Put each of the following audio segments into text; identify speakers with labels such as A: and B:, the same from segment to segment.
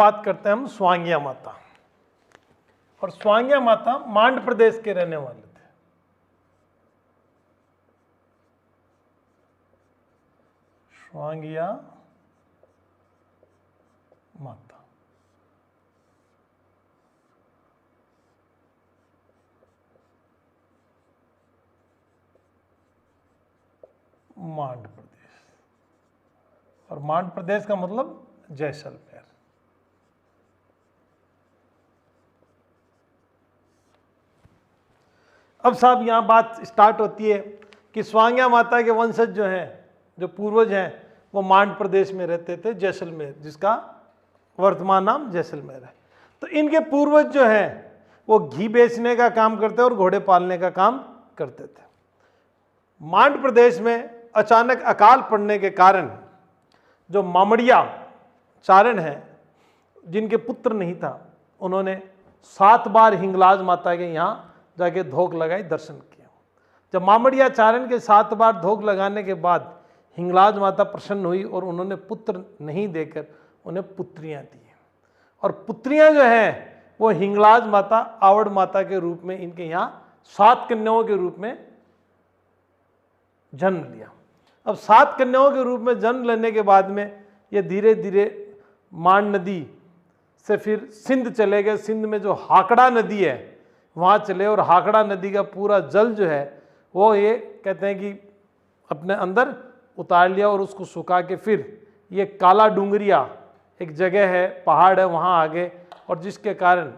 A: बात करते हैं हम स्वांगिया माता। और स्वांगिया माता मांड प्रदेश के रहने वाले थे। स्वांगिया माता मांड प्रदेश, और मांड प्रदेश का मतलब जैसलमेर। अब साहब यहां बात स्टार्ट होती है कि स्वांगिया माता के वंशज जो हैं, जो पूर्वज हैं, वो मांड प्रदेश में रहते थे, जैसलमेर, जिसका वर्तमान नाम जैसलमेर है। तो इनके पूर्वज जो हैं वो घी बेचने का काम करते और घोड़े पालने का काम करते थे। मांड प्रदेश में अचानक अकाल पड़ने के कारण जो मामड़िया चारण हैं, जिनके पुत्र नहीं था, उन्होंने 7 बार हिंगलाज माता के यहाँ जाके धोख लगाई, दर्शन किया। जब मामड़िया चारण के 7 बार धोख लगाने के बाद हिंगलाज माता प्रसन्न हुई और उन्होंने पुत्र नहीं देकर उन्हें पुत्रियां दी। और पुत्रियां जो हैं वो हिंगलाज माता, आवड़ माता के रूप में इनके यहाँ 7 कन्याओं के रूप में जन्म लिया। अब 7 कन्याओं के रूप में जन्म लेने के बाद में ये धीरे धीरे मांड नदी से फिर सिंध चले गए। सिंध में जो हाकड़ा नदी है वहाँ चले, और हाकड़ा नदी का पूरा जल जो है वो ये कहते हैं कि अपने अंदर उतार लिया और उसको सुखा के फिर ये काला डूंगरिया एक जगह है, पहाड़ है, वहाँ आ गए। और जिसके कारण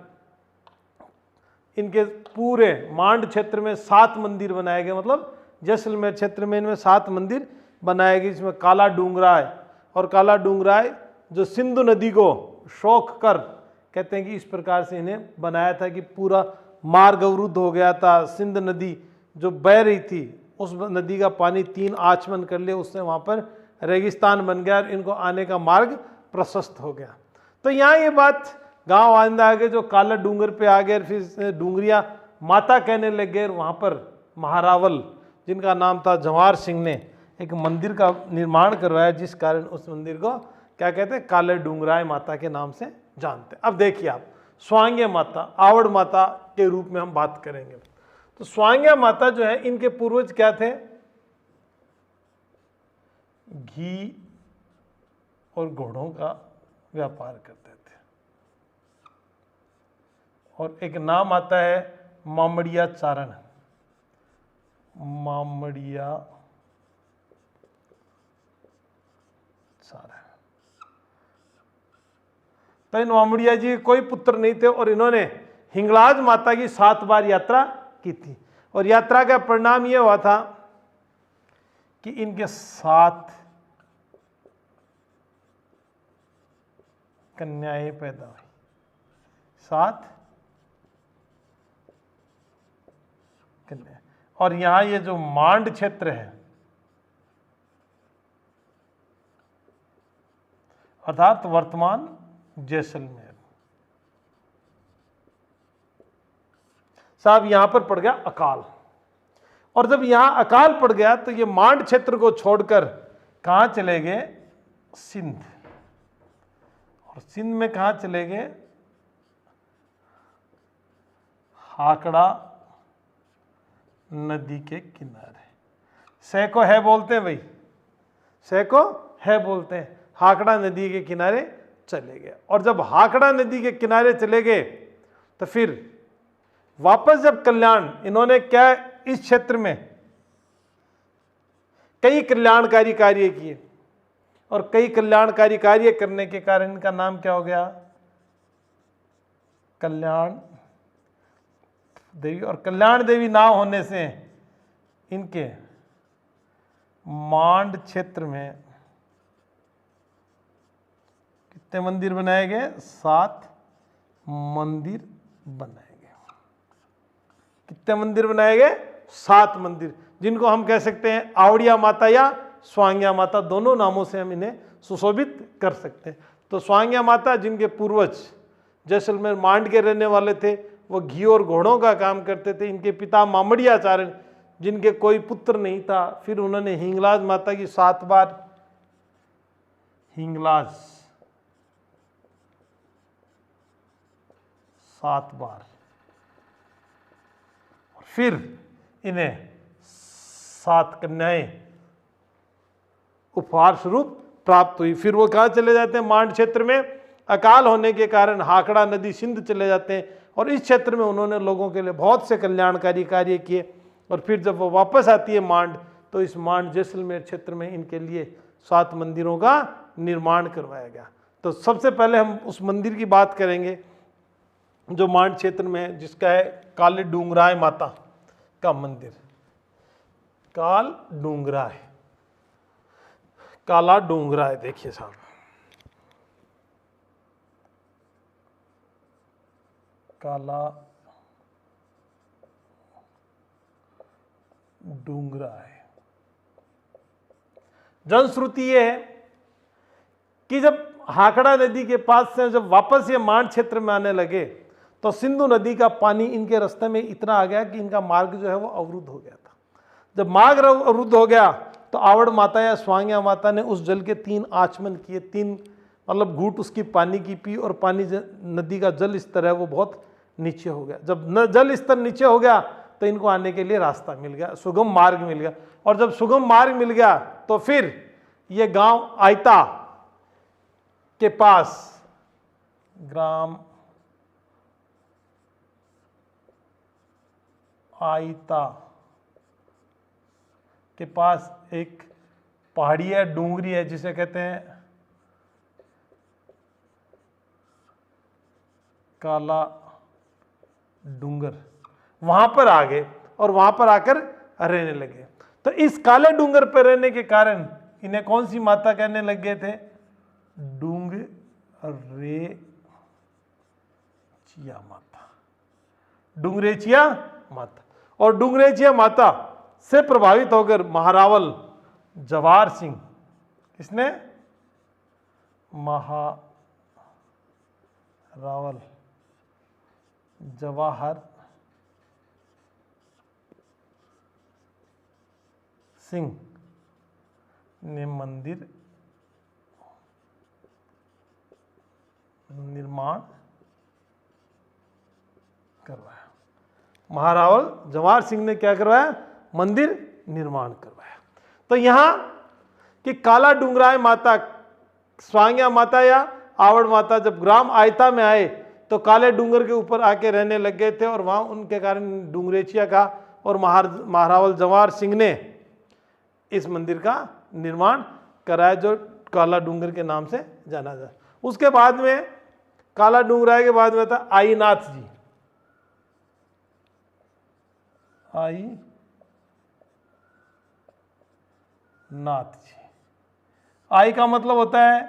A: इनके पूरे मांड क्षेत्र में 7 मंदिर बनाए गए, मतलब जैसलमेर क्षेत्र में इनमें 7 मंदिर बनाए गए, जिसमें काला डूंगराय, और काला डूंगराय जो सिंधु नदी को शोख कर कहते हैं कि इस प्रकार से इन्हें बनाया था कि पूरा मार्ग अवरुद्ध हो गया था। सिंध नदी जो बह रही थी, उस नदी का पानी 3 आचमन कर लिया, उससे वहाँ पर रेगिस्तान बन गया और इनको आने का मार्ग प्रशस्त हो गया। तो यहाँ ये बात गांव आइंदा आ गए, जो काला डूंगर पे आ गए, फिर डूंगरिया माता कहने लग गए। वहाँ पर महारावल, जिनका नाम था जवाहर सिंह, ने एक मंदिर का निर्माण करवाया, जिस कारण उस मंदिर को क्या कहते हैं, काले डूंगराय माता के नाम से जानते हैं। अब देखिए आप, स्वांगिया माता, आवड़ माता के रूप में हम बात करेंगे। तो स्वांगिया माता जो है, इनके पूर्वज क्या थे, घी और घोड़ों का व्यापार करते थे। और एक नाम आता है मामड़िया चारण, मामड़िया चारण। तो इन मामड़िया जी कोई पुत्र नहीं थे और इन्होंने हिंगलाज माता की 7 बार यात्रा की थी। और यात्रा का परिणाम यह हुआ था कि इनके 7 कन्याएं पैदा हुई, 7 कन्या। और यहां ये जो मांड क्षेत्र है, अर्थात वर्तमान जैसलमेर, साहब यहां पर पड़ गया अकाल। और जब यहां अकाल पड़ गया तो ये मांड क्षेत्र को छोड़कर कहां चले गए, सिंध। और सिंध में कहां चले गए, हाकड़ा नदी के किनारे। सैको है बोलते हैं भाई, सैको है बोलते हैं, हाकड़ा नदी के किनारे चले गए। और जब हाकड़ा नदी के किनारे चले गए तो फिर वापस जब कल्याण, इन्होंने क्या इस क्षेत्र में कई कल्याणकारी कार्य किए, और कई कल्याणकारी कार्य करने के कारण इनका नाम क्या हो गया, कल्याण देवी। और कल्याण देवी नाम होने से इनके मांड क्षेत्र में कितने मंदिर बनाए गए, 7 मंदिर बनाए गए। कितने मंदिर बनाए गए, 7 मंदिर, जिनको हम कह सकते हैं आवड़िया माता या स्वांगिया माता, दोनों नामों से हम इन्हें सुशोभित कर सकते हैं। तो स्वांगिया माता, जिनके पूर्वज जैसलमेर मांड के रहने वाले थे, वो घी और घोड़ों का काम करते थे। इनके पिता मामड़िया चारण, जिनके कोई पुत्र नहीं था, फिर उन्होंने हिंगलाज माता की 7 बार, हिंगलाज 7 बार, फिर इन्हें 7 कन्याएं उपहार स्वरूप प्राप्त हुई। फिर वो कहाँ चले जाते हैं? मांड क्षेत्र में अकाल होने के कारण हाकड़ा नदी सिंध चले जाते हैं, और इस क्षेत्र में उन्होंने लोगों के लिए बहुत से कल्याणकारी कार्य किए। और फिर जब वो वापस आती है मांड, तो इस मांड जैसलमेर क्षेत्र में इनके लिए 7 मंदिरों का निर्माण करवाया गया। तो सबसे पहले हम उस मंदिर की बात करेंगे जो मांड क्षेत्र में है, जिसका है काले डूंगराय माता का मंदिर। काल डूंगराय, काला डूंगराय, देखिए साहब, काला डूंगराय। जनश्रुति ये है कि जब हाकड़ा नदी के पास से जब वापस ये मांड क्षेत्र में आने लगे, तो सिंधु नदी का पानी इनके रास्ते में इतना आ गया कि इनका मार्ग जो है वो अवरुद्ध हो गया था। जब मार्ग अवरुद्ध हो गया, तो आवड़ माता या स्वांग्या माता ने उस जल के 3 आचमन किए, 3 मतलब घूंट उसकी पानी की पी, और पानी नदी का जल स्तर है वो बहुत नीचे हो गया। जब जल स्तर नीचे हो गया, तो इनको आने के लिए रास्ता मिल गया, सुगम मार्ग मिल गया। और जब सुगम मार्ग मिल गया, तो फिर ये गांव आयता के पास, ग्राम आयता के पास एक पहाड़ी है, डूंगरी है, जिसे कहते हैं काला डूंगर, वहां पर आ गए और वहां पर आकर रहने लगे। तो इस काले डूंगर पर रहने के कारण इन्हें कौन सी माता कहने लग गए थे? डूंगरेचिया माता, डूंगरेचिया माता। और डूंगरेचिया माता से प्रभावित होकर महारावल जवाहर सिंह, किसने? महारावल जवाहर सिंह ने मंदिर निर्माण करवाया। महारावल जवाहर सिंह ने क्या करवाया? मंदिर निर्माण करवाया। तो यहां कि काला डूंगराय माता, स्वांग्या माता या आवड़ माता जब ग्राम आयता में आए, तो काले डूंगर के ऊपर आके रहने लग गए थे, और वहां उनके कारण डूंगरेचिया का और महारावल जवाहर सिंह ने इस मंदिर का निर्माण कराया, जो काला डूंगर के नाम से जाना जाता। उसके बाद में काला डूंगराय के बाद में था आईनाथ जी। आई नाथ जी, आई का मतलब होता है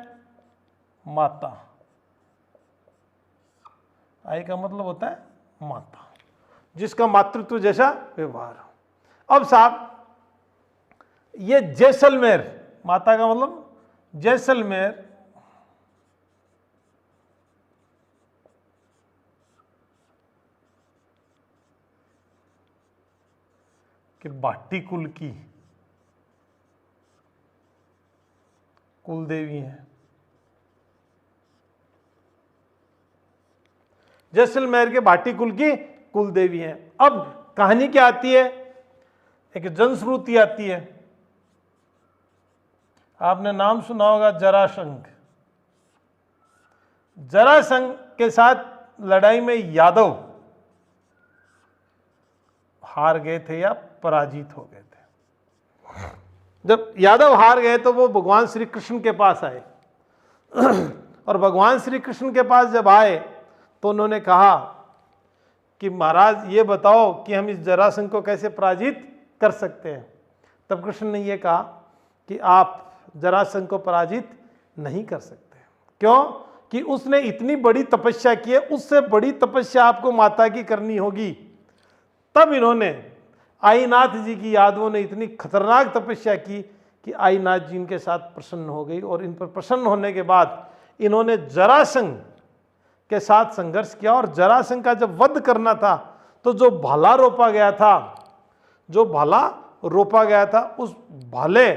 A: माता, आई का मतलब होता है माता, जिसका मातृत्व जैसा व्यवहार हो। अब साहब, ये जैसलमेर माता का मतलब जैसलमेर कि भाटी कुल की कुल देवी है। जैसलमेर के भाटी कुल की कुल देवी है। अब कहानी क्या आती है? एक जनश्रुति आती है। आपने नाम सुना होगा जरासंध। जरासंध के साथ लड़ाई में यादव हार गए थे या पराजित हो गए थे। जब यादव हार गए, तो वो भगवान श्री कृष्ण के पास आए, और भगवान श्री कृष्ण के पास जब आए, तो उन्होंने कहा कि महाराज ये बताओ कि हम इस जरासंध को कैसे पराजित कर सकते हैं। तब कृष्ण ने ये कहा कि आप जरासंध को पराजित नहीं कर सकते। क्यों? कि उसने इतनी बड़ी तपस्या की है, उससे बड़ी तपस्या आपको माता की करनी होगी। तब इन्होंने आईनाथ जी की यादवों ने इतनी खतरनाक तपस्या की कि आईनाथ जी इनके साथ प्रसन्न हो गई, और इन पर प्रसन्न होने के बाद इन्होंने जरासंध के साथ संघर्ष किया। और जरासंध का जब वध करना था, तो जो भाला रोपा गया था, जो भाला रोपा गया था, उस भाले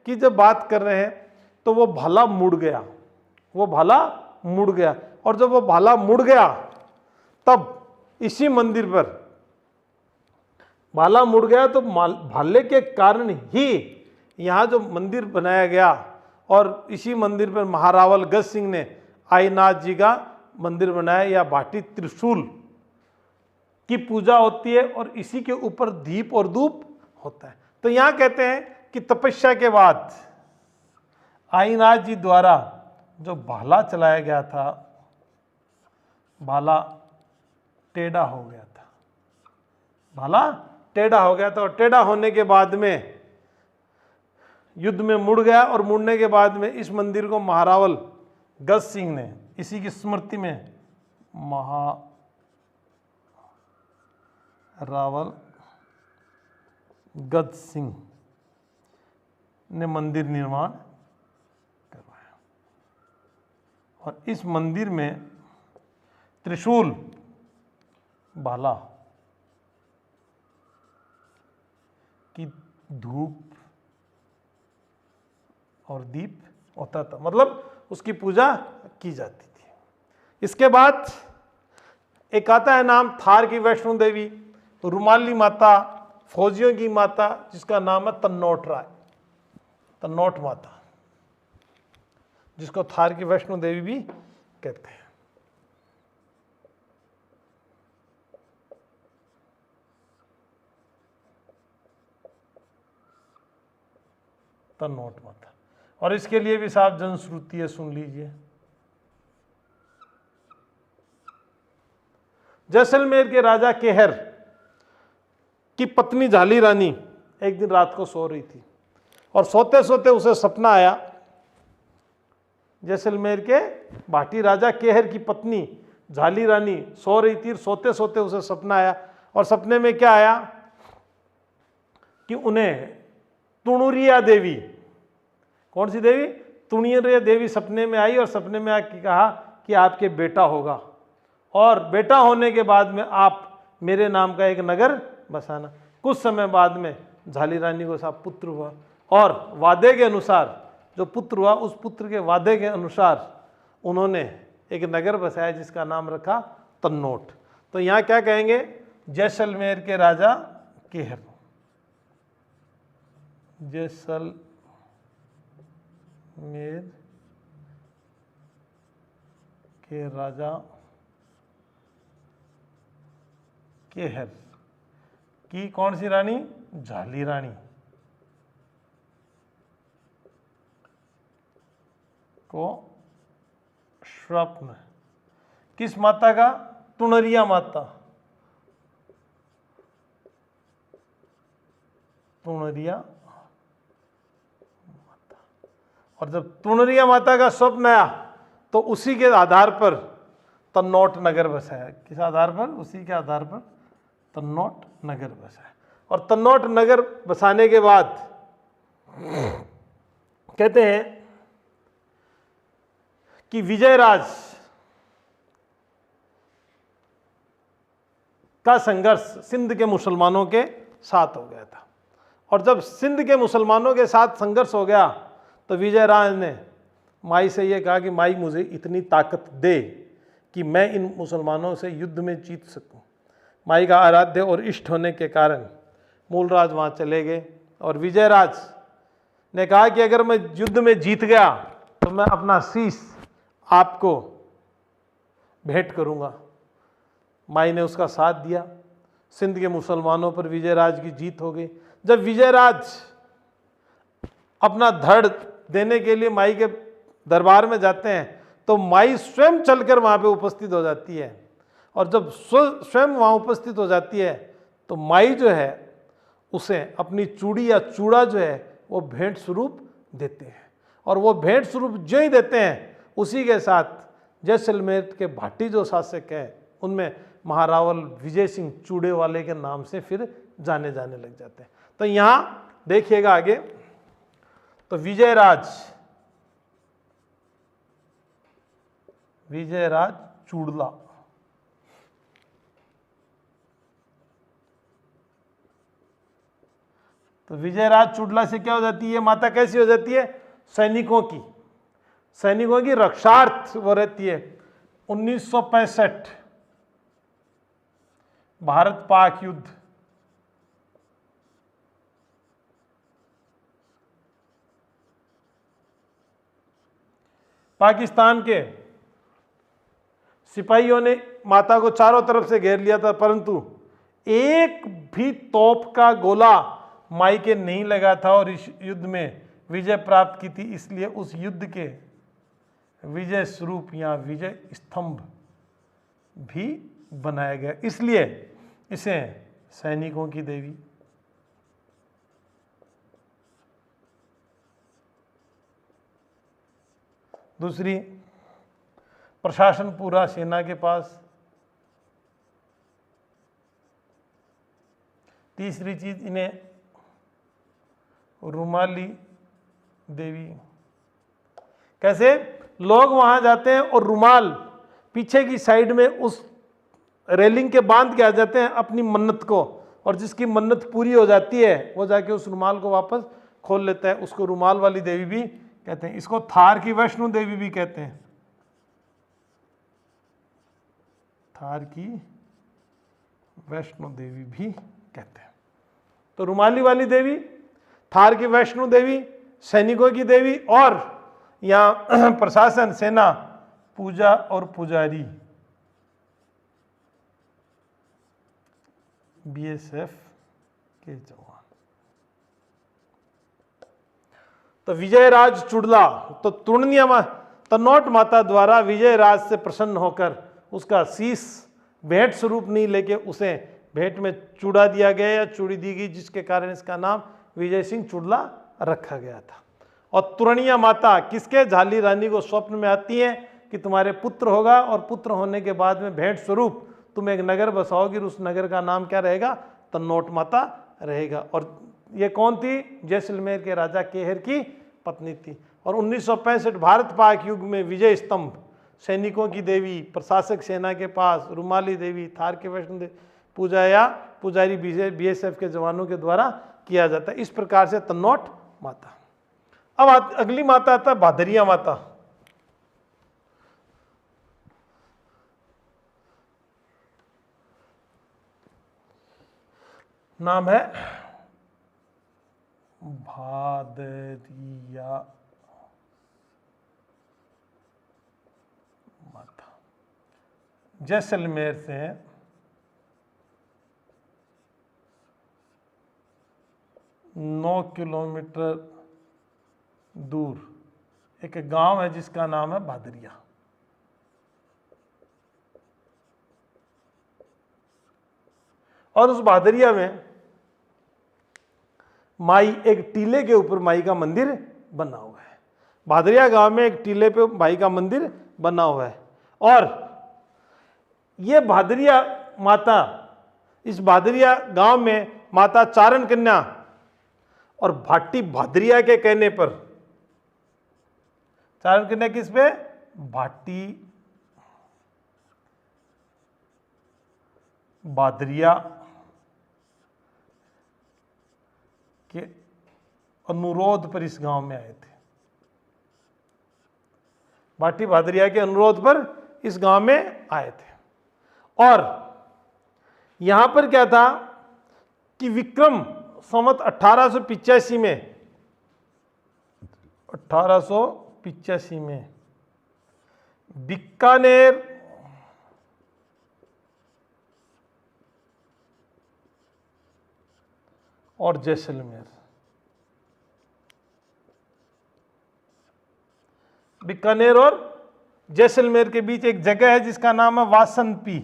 A: की जब बात कर रहे हैं, तो वो भाला मुड़ गया, वो भाला मुड़ गया। और जब वो भाला मुड़ गया, तब इसी मंदिर पर भाला मुड़ गया, तो भाले के कारण ही यहाँ जो मंदिर बनाया गया, और इसी मंदिर पर महारावल गज सिंह ने आईनाथ जी का मंदिर बनाया, या भाटी त्रिशूल की पूजा होती है, और इसी के ऊपर दीप और धूप होता है। तो यहाँ कहते हैं कि तपस्या के बाद आईनाथ जी द्वारा जो भाला चलाया गया था, भाला टेढ़ा हो गया था, भाला टेढ़ा हो गया था, और टेढ़ा होने के बाद में युद्ध में मुड़ गया, और मुड़ने के बाद में इस मंदिर को महारावल गज सिंह ने इसी की स्मृति में महारावल गज सिंह ने मंदिर निर्माण करवाया, और इस मंदिर में त्रिशूल, भाला की धूप और दीप होता था, मतलब उसकी पूजा की जाती थी। इसके बाद एक आता है नाम थार की वैष्णो देवी, रुमाली माता, फौजियों की माता, जिसका नाम है तन्नोट राय, तन्नोट माता, जिसको थार की वैष्णो देवी भी कहते हैं। तन्नोट माता, और इसके लिए भी साहब जनश्रुति है, सुन लीजिए। जैसलमेर के राजा केहर की पत्नी झाली रानी एक दिन रात को सो रही थी, और सोते सोते उसे सपना आया। जैसलमेर के भाटी राजा केहर की पत्नी झाली रानी सो रही थी, सोते सोते उसे सपना आया, और सपने में क्या आया कि उन्हें तुणुरिया देवी, कौन सी देवी? तुणुरिया देवी सपने में आई, और सपने में आके कहा कि आपके बेटा होगा, और बेटा होने के बाद में आप मेरे नाम का एक नगर बसाना। कुछ समय बाद में झाली रानी को साहब पुत्र हुआ, और वादे के अनुसार जो पुत्र हुआ, उस पुत्र के वादे के अनुसार उन्होंने एक नगर बसाया जिसका नाम रखा तन्नोट। तो यहाँ क्या कहेंगे? जैसलमेर के राजा केहर, जैसलमेर के राजा केहर की कौन सी रानी? झाली रानी को स्वप्न किस माता का? तुणरिया माता, तुणरिया माता। और जब तुणरिया माता का स्वप्न आया तो उसी के आधार पर तन्नोट नगर बसाया। किस आधार पर? उसी के आधार पर तन्नोट नगर बसाया। और तन्नोट नगर बसाने के बाद कहते हैं कि विजयराज का संघर्ष सिंध के मुसलमानों के साथ हो गया था। और जब सिंध के मुसलमानों के साथ संघर्ष हो गया तो विजयराज ने माई से ये कहा कि माई मुझे इतनी ताकत दे कि मैं इन मुसलमानों से युद्ध में जीत सकूं। माई का आराध्य और इष्ट होने के कारण मूलराज वहाँ चले गए, और विजयराज ने कहा कि अगर मैं युद्ध में जीत गया तो मैं अपना शीश आपको भेंट करूँगा। माई ने उसका साथ दिया। सिंध के मुसलमानों पर विजयराज की जीत हो गई। जब विजयराज अपना धड़ देने के लिए माई के दरबार में जाते हैं तो माई स्वयं चलकर वहाँ पे उपस्थित हो जाती है। और जब स्वयं वहाँ उपस्थित हो जाती है तो माई जो है उसे अपनी चूड़ी या चूड़ा जो है वो भेंट स्वरूप देते हैं। और वो भेंट स्वरूप जो ही देते हैं उसी के साथ जैसलमेर के भाटी जो शासक हैं उनमें महारावल विजय सिंह चूड़े वाले के नाम से फिर जाने लग जाते हैं। तो यहाँ देखिएगा आगे, तो विजयराज चूड़ला, तो विजयराज चूड़ला से क्या हो जाती है? माता कैसी हो जाती है? सैनिकों की रक्षार्थ वो रहती है। 1965 भारत पाक युद्ध, पाकिस्तान के सिपाहियों ने माता को चारों तरफ से घेर लिया था, परंतु एक भी तोप का गोला माई के नहीं लगा था और इस युद्ध में विजय प्राप्त की थी। इसलिए उस युद्ध के विजय स्वरूप या विजय स्तंभ भी बनाया गया, इसलिए इसे सैनिकों की देवी। दूसरी, प्रशासन पूरा सेना के पास। तीसरी चीज, इन्हें रुमाली देवी। कैसे? लोग वहां जाते हैं और रुमाल पीछे की साइड में उस रेलिंग के बांध के आ जाते हैं अपनी मन्नत को, और जिसकी मन्नत पूरी हो जाती है वो जाके उस रुमाल को वापस खोल लेता है। उसको रुमाल वाली देवी भी कहते हैं। इसको थार की वैष्णो देवी भी कहते हैं, थार की वैष्णो देवी भी कहते हैं। तो रुमाली वाली देवी, थार की वैष्णो देवी, सैनिकों की देवी, और यहाँ प्रशासन, सेना, पूजा और पुजारी बीएसएफ के जवान। तो विजयराज चुड़ला, तो तनोट माता द्वारा विजयराज से प्रसन्न होकर उसका शीश भेंट स्वरूप नहीं लेके उसे भेंट में चूड़ा दिया गया या चूड़ी दी गई, जिसके कारण इसका नाम विजय सिंह चुड़ला रखा गया था। और तुरणिया माता किसके? झाली रानी को स्वप्न में आती है कि तुम्हारे पुत्र होगा, और पुत्र होने के बाद में भेंट स्वरूप तुम एक नगर बसाओगी, उस नगर का नाम क्या रहेगा? तन्नोट माता रहेगा। और ये कौन थी? जैसलमेर के राजा केहर की पत्नी थी। और 1965 भारत पाक युग में विजय स्तंभ, सैनिकों की देवी, प्रशासक सेना के पास, रुमाली देवी, थार के वैष्णो देवी, पूजा या पुजारी बीएसएफ के जवानों के द्वारा किया जाता है। इस प्रकार से तन्नोट माता। अब अगली माता आता है भादरिया माता। नाम है भादरिया माता। जैसलमेर से 9 किलोमीटर दूर एक गांव है जिसका नाम है भादरिया। और उस भादरिया में माई, एक टीले के ऊपर माई का मंदिर बना हुआ है। भादरिया गांव में एक टीले पे माई का मंदिर बना हुआ है। और ये भादरिया माता, इस भादरिया गांव में माता चारण कन्या और भाटी भादरिया के कहने पर, चारण कन्या किस पे? भाटी भादरिया के अनुरोध पर इस गांव में आए थे। भाटी भादरिया के अनुरोध पर इस गांव में आए थे। और यहां पर क्या था कि विक्रम संवत 1885 में बीकानेर और जैसलमेर, बीकानेर और जैसलमेर के बीच एक जगह है जिसका नाम है वासनपी।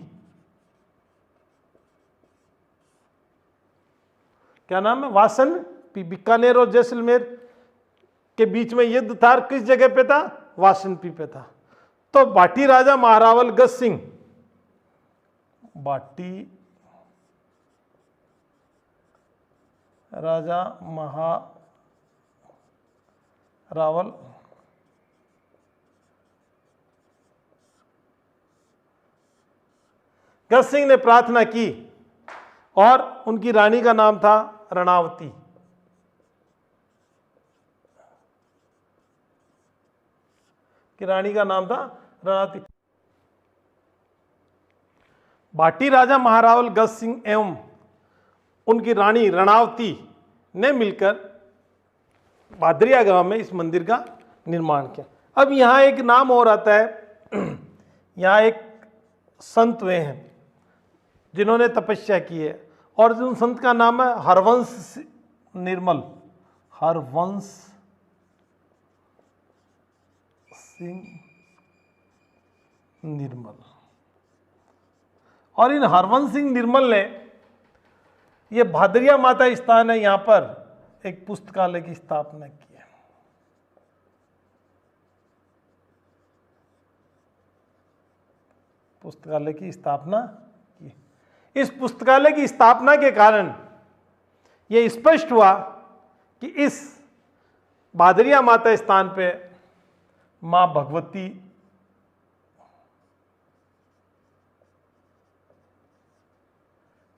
A: क्या नाम है? वासनपी। बीकानेर और जैसलमेर के बीच में युद्ध था। किस जगह पे था? वासनपी पे था। तो भाटी राजा महारावल गज सिंह, भाटी राजा महारावल गज सिंह ने प्रार्थना की, और उनकी रानी का नाम था रणावती। कि रानी का नाम था रणावती। भाटी राजा महारावल गज सिंह एवं उनकी रानी रणावती ने मिलकर भादरिया गांव में इस मंदिर का निर्माण किया। अब यहाँ एक नाम और आता है, यहाँ एक संत वे हैं जिन्होंने तपस्या की है, और उन संत का नाम है हरवंश निर्मल, हरवंश सिंह निर्मल। और इन हरवंश सिंह निर्मल ने, ये भादरिया माता स्थान है, यहाँ पर एक पुस्तकालय की स्थापना की है। पुस्तकालय की स्थापना की। इस पुस्तकालय की स्थापना के कारण यह स्पष्ट हुआ कि इस भादरिया माता स्थान पे मां भगवती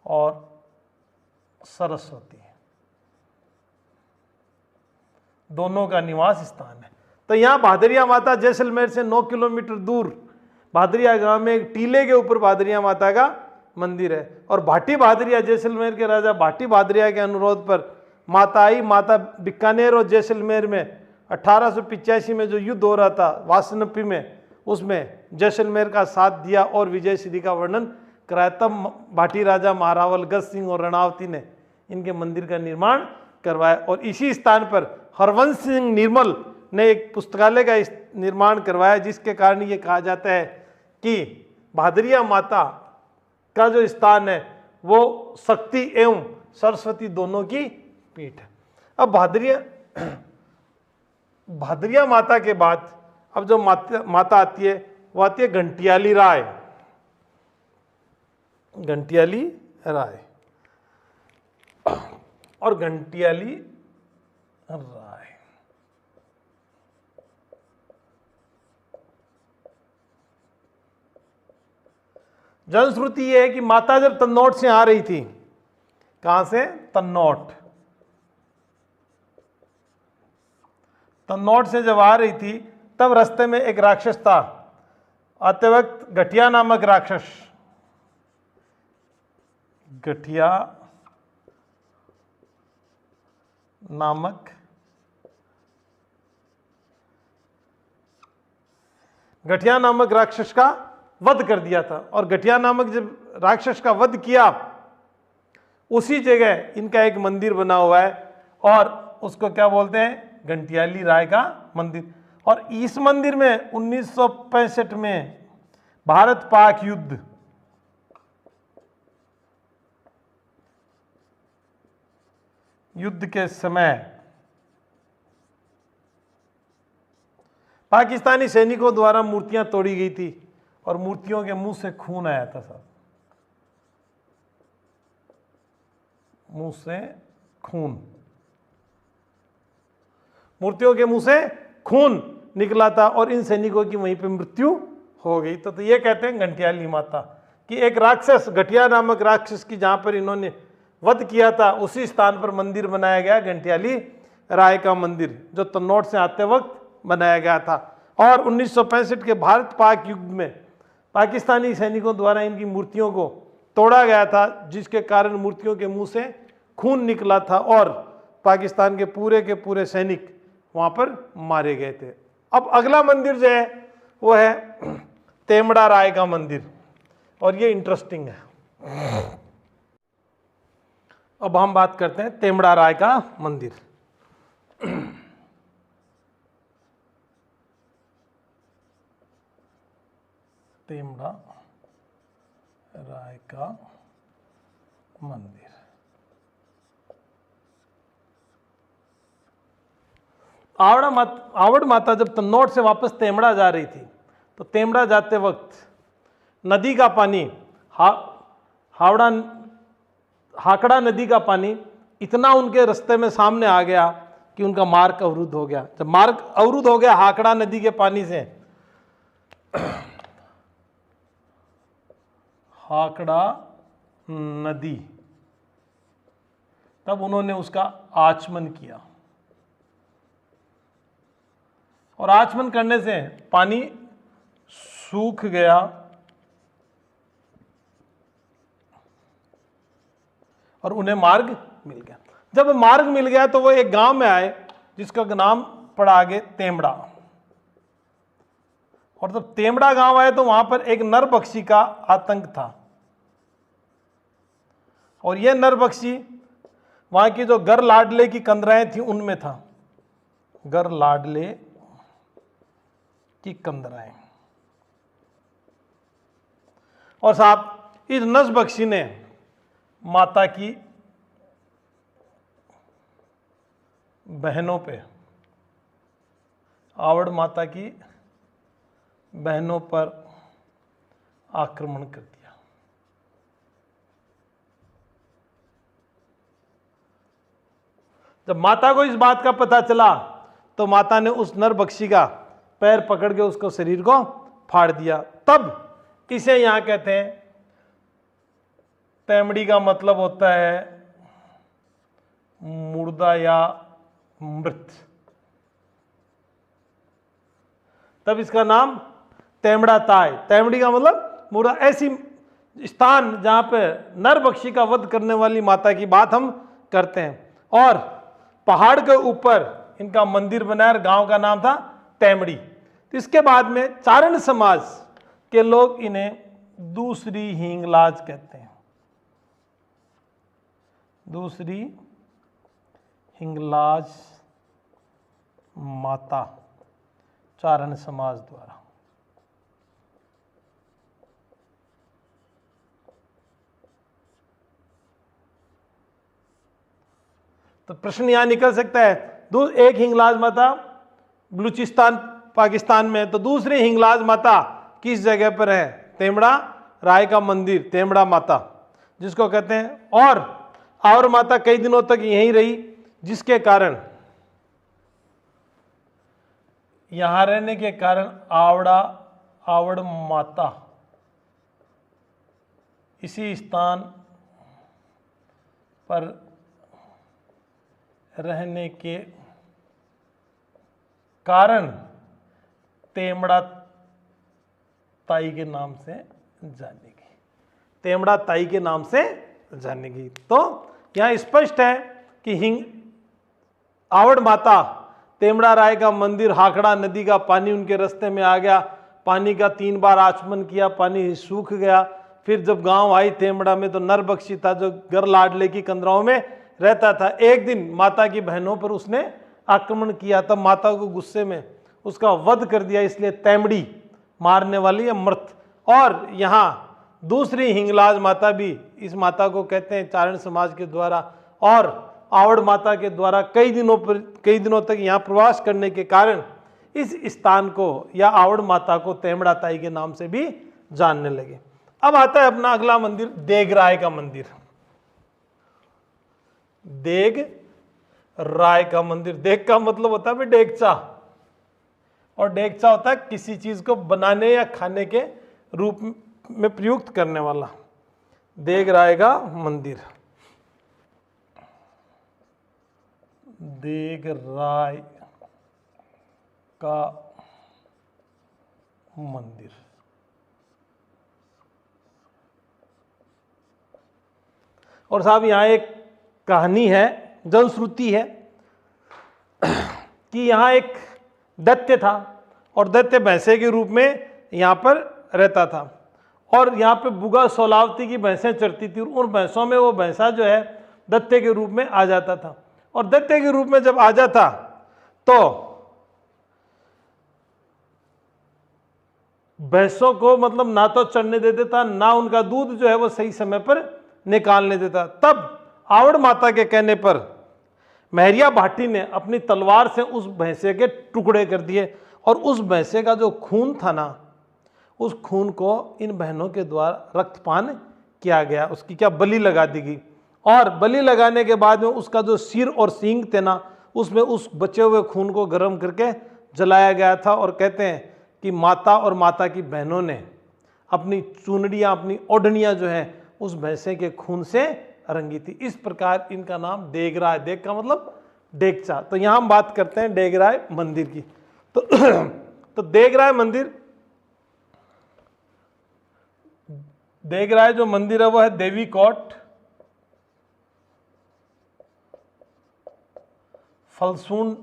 A: और सरस्वती दोनों का निवास स्थान है। तो यहाँ भादरिया माता जैसलमेर से 9 किलोमीटर दूर भादरिया गांव में एक टीले के ऊपर भादरिया माता का मंदिर है। और भाटी भादरिया, जैसलमेर के राजा भाटी भादरिया के अनुरोध पर माता आई। माता बीकानेर और जैसलमेर में 1885 में जो युद्ध हो रहा था वासनपी में, उसमें जैसलमेर का साथ दिया और विजय श्री का वर्णन कराया। तब भाटी राजा महारावल गज सिंह और रणावती ने इनके मंदिर का निर्माण करवाया। और इसी स्थान पर हरवंश सिंह निर्मल ने एक पुस्तकालय का निर्माण करवाया, जिसके कारण ये कहा जाता है कि भादरिया माता का जो स्थान है वो शक्ति एवं सरस्वती दोनों की पीठ है। अब भादरिया माता के बाद अब जो माता आती है वो आती है घंटियाली राय। घंटियाली राय और घंटियाली राय जनश्रुति ये है कि माता जब तन्नौट से आ रही थी, कहां से? तन्नौट। तन्नौट से जब आ रही थी तब रास्ते में एक राक्षस था। आते वक्त गठिया नामक राक्षस, गठिया नामक राक्षस का वध कर दिया था। और गठिया नामक जब राक्षस का वध किया, उसी जगह इनका एक मंदिर बना हुआ है और उसको क्या बोलते हैं? घंटियाली राय का मंदिर। और इस मंदिर में 1965 में भारत पाक युद्ध के समय पाकिस्तानी सैनिकों द्वारा मूर्तियां तोड़ी गई थी और मूर्तियों के मुंह से खून आया था साहब, मुंह से खून, मूर्तियों के मुंह से खून निकला था और इन सैनिकों की वहीं पे मृत्यु हो गई। तो ये कहते हैं घंटियाली माता कि एक राक्षस, गठिया नामक राक्षस की जहां पर इन्होंने वध किया था, उसी स्थान पर मंदिर बनाया गया, घंटियाली राय का मंदिर, जो तन्नौट से आते वक्त बनाया गया था। और 1965 के भारत पाक युद्ध में पाकिस्तानी सैनिकों द्वारा इनकी मूर्तियों को तोड़ा गया था, जिसके कारण मूर्तियों के मुंह से खून निकला था और पाकिस्तान के पूरे सैनिक वहां पर मारे गए थे। अब अगला मंदिर जो है वो है तेमड़ा राय का मंदिर, और ये इंटरेस्टिंग है। अब हम बात करते हैं तेमड़ा राय का मंदिर। तेमड़ा राय का मंदिर आवड़ माता जब तन्नौट से वापस तेमड़ा जा रही थी, तो तेमड़ा जाते वक्त नदी का पानी, हाकड़ा नदी का पानी इतना उनके रास्ते में सामने आ गया कि उनका मार्ग अवरुद्ध हो गया। जब मार्ग अवरुद्ध हो गया हाकड़ा नदी के पानी से, हाकड़ा नदी, तब उन्होंने उसका आचमन किया और आचमन करने से पानी सूख गया और उन्हें मार्ग मिल गया। जब मार्ग मिल गया तो वो एक गांव में आए जिसका नाम पड़ा आगे तेमड़ा। और जब तेमड़ा गांव आए तो वहां पर एक नरबख्शी का आतंक था। और यह नरबख्शी वहां की जो गर लाडले की कंदराएं थी उनमें था। गर लाडले की कंदराएं। और साहब इस नरबख्शी ने माता की बहनों पे, आवड़ माता की बहनों पर आक्रमण कर दिया। जब माता को इस बात का पता चला तो माता ने उस नरबख्शी का पैर पकड़ के उसको शरीर को फाड़ दिया। तब इसे यहां कहते हैं, तेमड़ी का मतलब होता है मुर्दा या मृत। तब इसका नाम तेमड़ा ताय, तेमड़ी का मतलब मुर्दा। ऐसी स्थान जहां पे नरबख्शी का वध करने वाली माता की बात हम करते हैं। और पहाड़ के ऊपर इनका मंदिर बनाया और गांव का नाम था तेमड़ी। तो इसके बाद में चारण समाज के लोग इन्हें दूसरी हिंगलाज कहते हैं। दूसरी हिंगलाज माता चारण समाज द्वारा। तो प्रश्न यहां निकल सकता है, एक हिंगलाज माता बलूचिस्तान पाकिस्तान में, तो दूसरी हिंगलाज माता किस जगह पर है? तेमड़ा राय का मंदिर, तेमड़ा माता जिसको कहते हैं। और माता कई दिनों तक यहीं रही, जिसके कारण यहां रहने के कारण आवड़ माता इसी स्थान पर रहने के कारण तेमड़ा ताई के नाम से जानेगी। तेमड़ा ताई के नाम से जानेगी। तो यहां स्पष्ट है कि आवड़ माता, तेमड़ा राय का मंदिर, हाकड़ा नदी का पानी उनके रास्ते में आ गया, पानी का 3 बार आचमन किया, पानी सूख गया। फिर जब गांव आई तेमड़ा में तो नरबख्शी था जो गर लाडले की कंदराओं में रहता था। एक दिन माता की बहनों पर उसने आक्रमण किया, तब माता को गुस्से में उसका वध कर दिया, इसलिए तेमड़ी मारने वाली या मृत। और यहाँ दूसरी हिंगलाज माता भी इस माता को कहते हैं चारण समाज के द्वारा। और आवड़ माता के द्वारा कई दिनों तक यहाँ प्रवास करने के कारण इस स्थान को या आवड़ माता को तेमड़ा ताई के नाम से भी जानने लगे। अब आता है अपना अगला मंदिर, देगराय का मंदिर। देग राय का मंदिर। देग का मतलब होता है डेगचा, और डेगचा होता है किसी चीज को बनाने या खाने के रूप में प्रयुक्त करने वाला। देग राय का मंदिर, देग राय का मंदिर। और साहब यहां एक कहानी है, जनश्रुति है कि यहाँ एक दैत्य था और दैत्य भैंसे के रूप में यहाँ पर रहता था। और यहाँ पे बुगा सोलावती की भैंसें चरती थी, और उन भैंसों में वो भैंसा जो है दैत्य के रूप में आ जाता था। और दैत्य के रूप में जब आ जाता तो भैंसों को मतलब ना तो चढ़ने दे देता, ना उनका दूध जो है वो सही समय पर निकालने देता। तब आवड़ माता के कहने पर महरिया भाटी ने अपनी तलवार से उस भैंसे के टुकड़े कर दिए, और उस भैंसे का जो खून था ना, उस खून को इन बहनों के द्वारा रक्तपान किया गया, उसकी क्या बलि लगा दी गई। और बलि लगाने के बाद में उसका जो सिर और सींग थे ना, उसमें उस बचे हुए खून को गर्म करके जलाया गया था। और कहते हैं कि माता और माता की बहनों ने अपनी चुनड़ियाँ, अपनी ओढ़नियाँ जो हैं उस भैंसे के खून से रंगी थी। इस प्रकार इनका नाम देगराय, देग का मतलब डेगचा। तो यहाँ हम बात करते हैं देगराय मंदिर की। तो देगराय मंदिर, देगराय जो मंदिर है वो है देवी कोट फलसूंड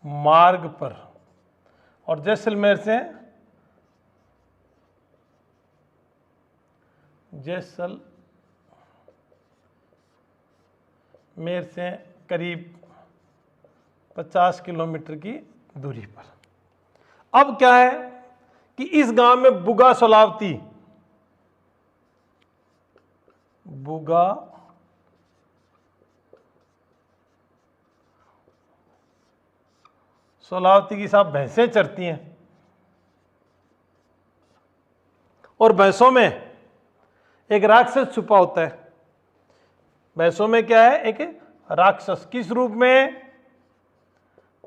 A: मार्ग पर, और जैसलमेर से करीब 50 किलोमीटर की दूरी पर। अब क्या है कि इस गांव में बुगा सोलावती, बुगा सोलावती की साहब भैंसें चरती हैं, और भैंसों में एक राक्षस छुपा होता है। भैंसों में क्या है? एक राक्षस। किस रूप में?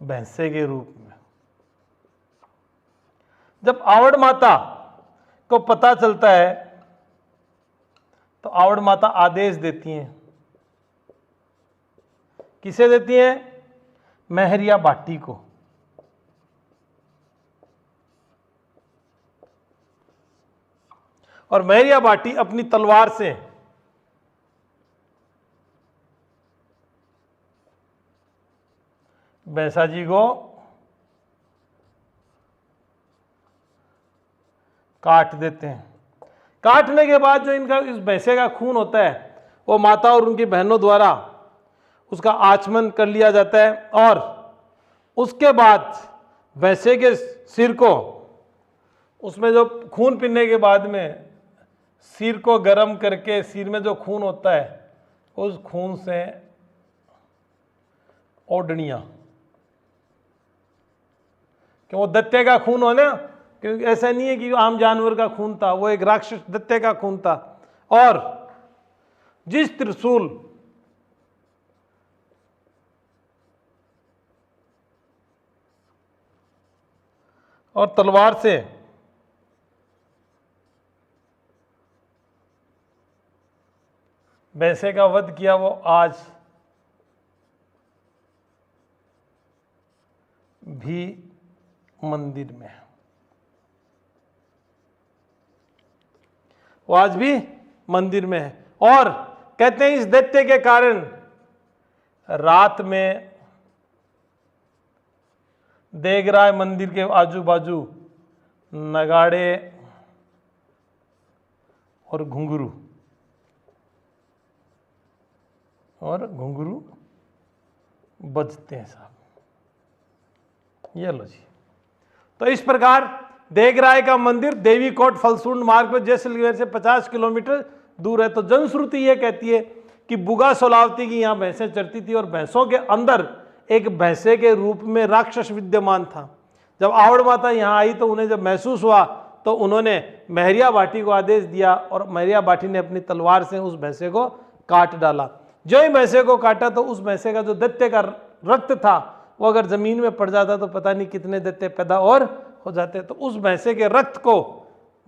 A: भैंसे के रूप में। जब आवड़ माता को पता चलता है तो आवड़ माता आदेश देती हैं। किसे देती हैं? महरिया बाटी को। और महरिया बाटी अपनी तलवार से भैंसा जी को काट देते हैं। काटने के बाद जो इनका इस भैंसे का खून होता है वो माता और उनकी बहनों द्वारा उसका आचमन कर लिया जाता है, और उसके बाद भैंसे के सिर को, उसमें जो खून पीने के बाद में सिर को गर्म करके सिर में जो खून होता है उस खून से ओढ़नियां, कि वो दैत्य का खून हो ना, क्योंकि ऐसा नहीं है कि आम जानवर का खून था, वो एक राक्षस दैत्य का खून था। और जिस त्रिशूल और तलवार से भैंसे का वध किया वो आज भी मंदिर में है। वो आज भी मंदिर में है। और कहते हैं इस दैत्य के कारण रात में देगराय मंदिर के आजू बाजू नगाड़े और घुंघरू बजते हैं साहब। ये लो जी। तो इस प्रकार देगराय का मंदिर देवी कोट फलसूंड मार्ग पर जैसलमेर से 50 किलोमीटर दूर है। तो जनश्रुति यह कहती है कि बुगा सोलावती की यहाँ भैंसें चरती थी, और भैंसों के अंदर एक भैंसे के रूप में राक्षस विद्यमान था। जब आवड़ माता यहाँ आई तो उन्हें जब महसूस हुआ तो उन्होंने महरिया बाटी को आदेश दिया, और महरिया बाटी ने अपनी तलवार से उस भैंसे को काट डाला। जो ही भैंसे को काटा तो उस भैंसे का जो दैत्य का रक्त था वो अगर जमीन में पड़ जाता तो पता नहीं कितने दैत्य पैदा और हो जाते। तो उस भैंसे के रक्त को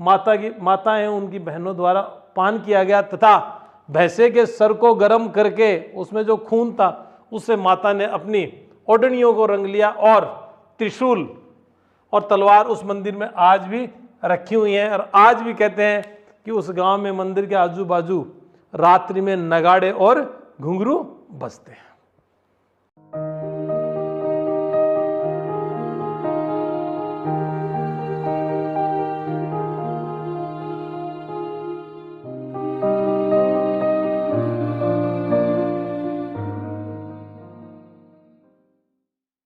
A: माताएं उनकी बहनों द्वारा पान किया गया, तथा भैंसे के सर को गर्म करके उसमें जो खून था उससे माता ने अपनी ओढ़नियों को रंग लिया, और त्रिशूल और तलवार उस मंदिर में आज भी रखी हुई हैं। और आज भी कहते हैं कि उस गांव में मंदिर के आजू बाजू रात्रि में नगाड़े और घुंघरू बजते हैं।